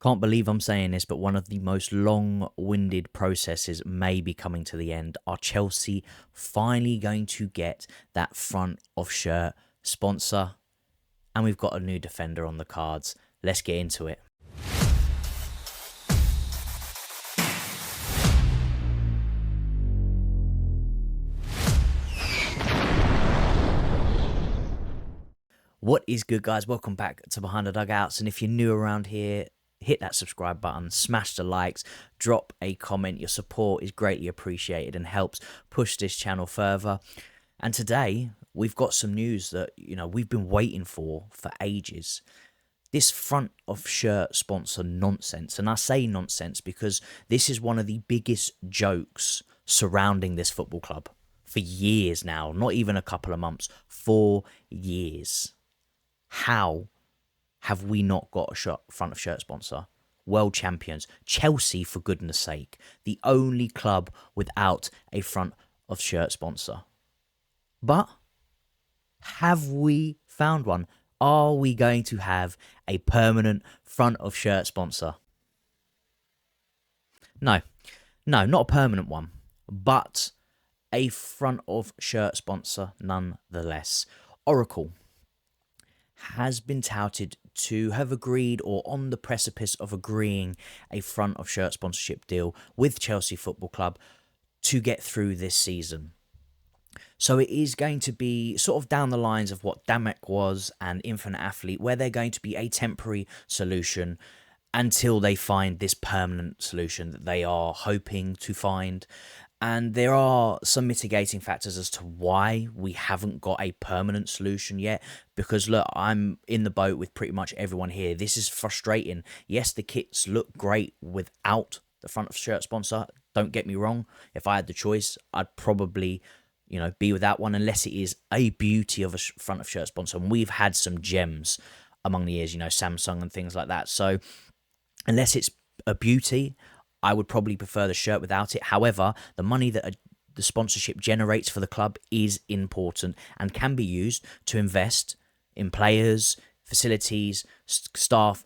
Can't believe I'm saying this, but one of the most long-winded processes may be coming to the end. Are Chelsea finally going to get that front of shirt sponsor? And we've got a new defender on the cards. Let's get into it. What is good, guys? Welcome back to Behind the Dugouts. And if you're new around here, hit that subscribe button, smash the likes, drop a comment. Your support is greatly appreciated and helps push this channel further. And today, we've got some news that, we've been waiting for ages. This front of shirt sponsor nonsense. And I say nonsense because this is one of the biggest jokes surrounding this football club for years now. Not even a couple of months, for years. How have we not got a front of shirt sponsor? World champions, Chelsea, for goodness sake, the only club without a front of shirt sponsor. But have we found one? Are we going to have a permanent front of shirt sponsor? No, not a permanent one, but a front of shirt sponsor nonetheless. Oracle has been touted to have agreed or on the precipice of agreeing a front of shirt sponsorship deal with Chelsea Football Club to get through this season. So it is going to be sort of down the lines of what Damek was and Infinite Athlete, where they're going to be a temporary solution until they find this permanent solution that they are hoping to find. And there are some mitigating factors as to why we haven't got a permanent solution yet. Because, look, I'm in the boat with pretty much everyone here. This is frustrating. Yes, the kits look great without the front of shirt sponsor. Don't get me wrong. If I had the choice, I'd probably, be without one, unless it is a beauty of a front of shirt sponsor. And we've had some gems among the years, Samsung and things like that. So unless it's a beauty, I would probably prefer the shirt without it. However, the money that the sponsorship generates for the club is important and can be used to invest in players, facilities, staff,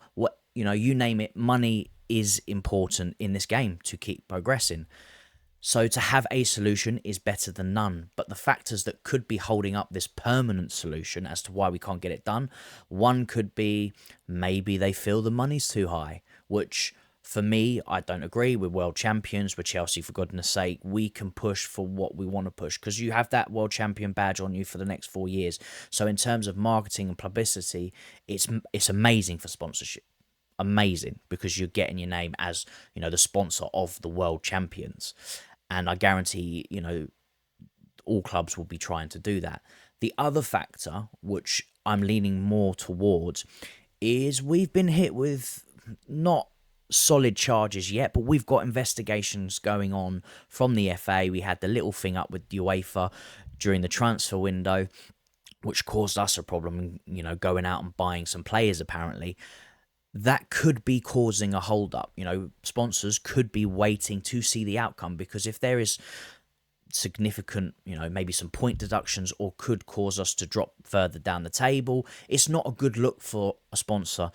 you name it. Money is important in this game to keep progressing. So to have a solution is better than none. But the factors that could be holding up this permanent solution as to why we can't get it done, one could be maybe they feel the money's too high, which, for me, I don't agree. We're world champions. We're Chelsea, for goodness sake. We can push for what we want to push because you have that world champion badge on you for the next 4 years. So in terms of marketing and publicity, it's amazing for sponsorship. Amazing, because you're getting your name as, the sponsor of the world champions. And I guarantee, all clubs will be trying to do that. The other factor, which I'm leaning more towards, is we've been hit with not solid charges yet, but we've got investigations going on from the FA. We had the little thing up with UEFA during the transfer window, which caused us a problem, going out and buying some players, apparently. That could be causing a hold up. Sponsors could be waiting to see the outcome, because if there is significant, maybe some point deductions, or could cause us to drop further down the table, it's not a good look for a sponsor.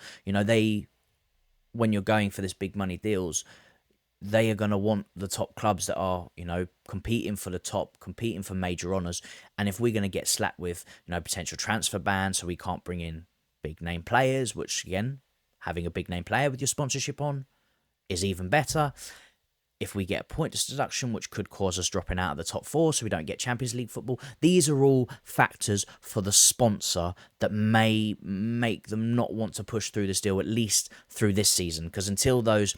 When you're going for this big money deals, they are going to want the top clubs that are, competing for the top, competing for major honours. And if we're going to get slapped with, potential transfer bans, so we can't bring in big name players, which, again, having a big name player with your sponsorship on is even better. If we get a point deduction, which could cause us dropping out of the top 4, so we don't get Champions League football. These are all factors for the sponsor that may make them not want to push through this deal, at least through this season. Because until those,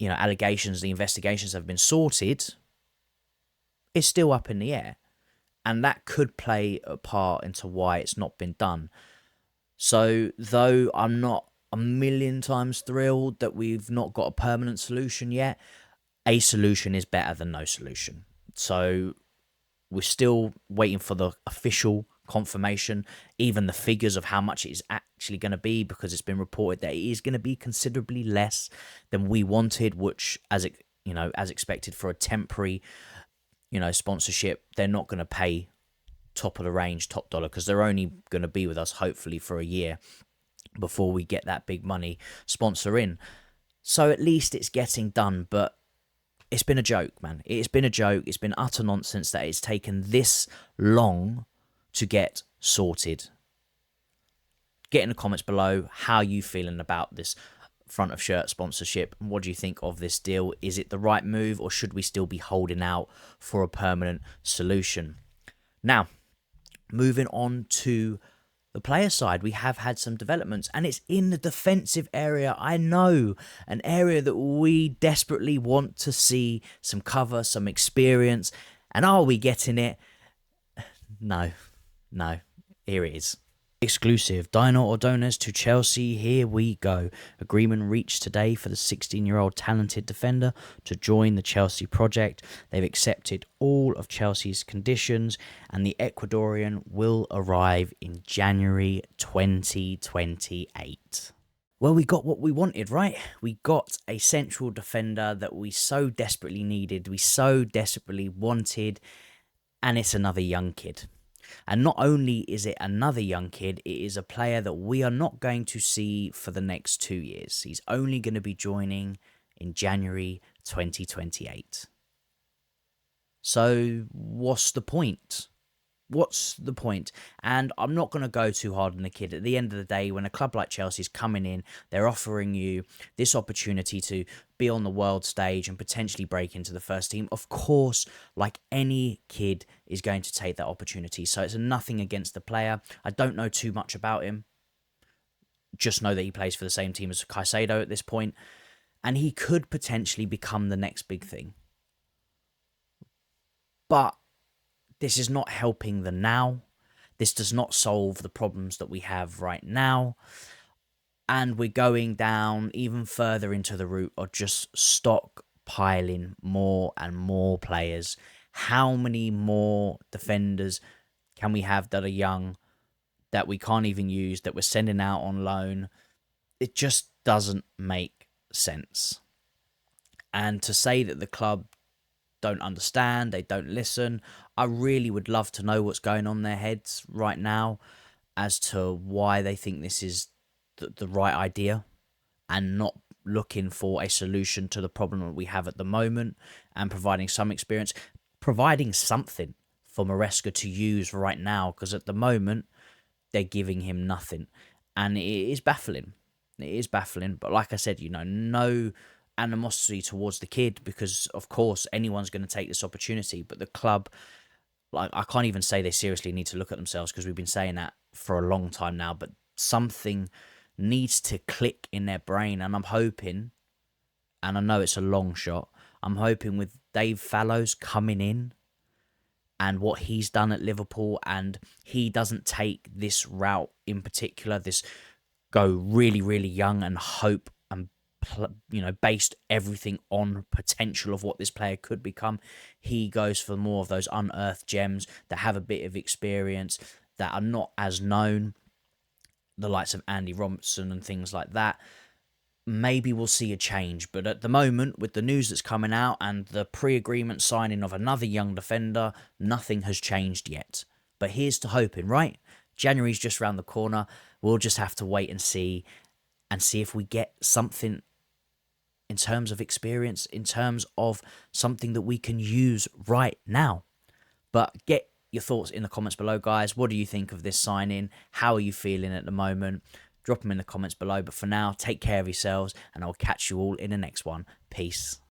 allegations, the investigations have been sorted, it's still up in the air. And that could play a part into why it's not been done. So, though I'm not a million times thrilled that we've not got a permanent solution yet, a solution is better than no solution. So we're still waiting for the official confirmation, even the figures of how much it is actually going to be, because it's been reported that it is going to be considerably less than we wanted, which, as expected for a temporary, sponsorship, they're not going to pay top of the range, top dollar, because they're only going to be with us hopefully for a year before we get that big money sponsor in. So at least it's getting done, but it's been a joke, man. It's been a joke. It's been utter nonsense that it's taken this long to get sorted. Get in the comments below how you feeling about this front of shirt sponsorship. What do you think of this deal? Is it the right move, or should we still be holding out for a permanent solution? Now, moving on to the player side, we have had some developments, and it's in the defensive area. I know, an area that we desperately want to see some cover, some experience. And are we getting it? No. Here it is. Exclusive. Dino Ordonez to Chelsea. Here we go. Agreement reached today for the 16-year-old talented defender to join the Chelsea project. They've accepted all of Chelsea's conditions, and the Ecuadorian will arrive in January 2028. Well, we got what we wanted, right? We got a central defender that we so desperately needed, we so desperately wanted, and it's another young kid. And not only is it another young kid, it is a player that we are not going to see for the next 2 years. He's only going to be joining in January 2028. So what's the point? What's the point? And I'm not going to go too hard on the kid. At the end of the day, when a club like Chelsea's coming in, they're offering you this opportunity to be on the world stage and potentially break into the first team. Of course, like any kid is going to take that opportunity. So it's nothing against the player. I don't know too much about him. Just know that he plays for the same team as Caicedo at this point, and he could potentially become the next big thing. But this is not helping the now. This does not solve the problems that we have right now. And we're going down even further into the route of just stockpiling more and more players. How many more defenders can we have that are young, that we can't even use, that we're sending out on loan? It just doesn't make sense. And to say that the club don't understand, they don't listen, I really would love to know what's going on in their heads right now as to why they think this is the right idea and not looking for a solution to the problem that we have at the moment and providing some experience, providing something for Maresca to use right now, because at the moment they're giving him nothing, and it is baffling. It is baffling, but like I said, no animosity towards the kid, because of course anyone's going to take this opportunity, but the club, like, I can't even say they seriously need to look at themselves, because we've been saying that for a long time now, but something needs to click in their brain. And I'm hoping, and I know it's a long shot, I'm hoping with Dave Fallows coming in and what he's done at Liverpool, and he doesn't take this route in particular, this go really, really young and hope and based everything on potential of what this player could become. He goes for more of those unearthed gems that have a bit of experience, that are not as known, the likes of Andy Robertson and things like that. Maybe we'll see a change, but at the moment, with the news that's coming out and the pre-agreement signing of another young defender, nothing has changed yet. But here's to hoping, right? January's just around the corner. We'll just have to wait and see if we get something in terms of experience, in terms of something that we can use right now. But get your thoughts in the comments below, guys. What do you think of this signing? How are you feeling at the moment? Drop them in the comments below. But for now, take care of yourselves, and I'll catch you all in the next one. Peace.